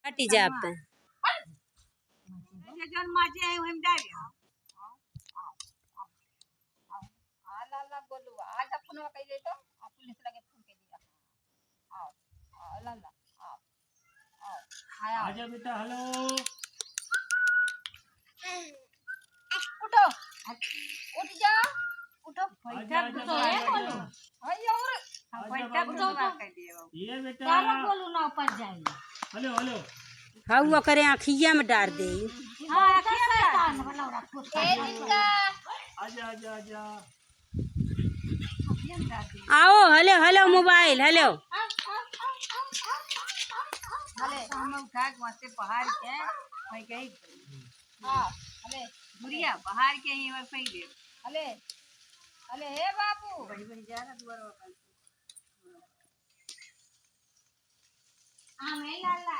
काटी जा पे जन माझे आहे हम डारिया आला ला बोलू आज आपण काही देतो पुलिस लगे फोन के दिया आओ ला ला आओ आओ आया आजा बेटा हेलो उठो उठ जा उठो आजा बैठा आजा तो है बोलो आजा भाई और बैठा तो बात कर दिए ये बेटा तारा बोलू ना ऊपर जाएंगे हेलो हेलो हवा करे आँखिया में डाल दे हां कैसे कान वाला रखो ए जिनका आजा आजा आजा आओ हेलो हेलो मोबाइल हेलो हले हम उठा के वहां से पहाड़ के मैं गई हां हले बुढ़िया पहाड़ के ही और फेंक दे हले हले हे बाबू बड़ी बड़ी जा रहा दुआर वाला आ मैं लाला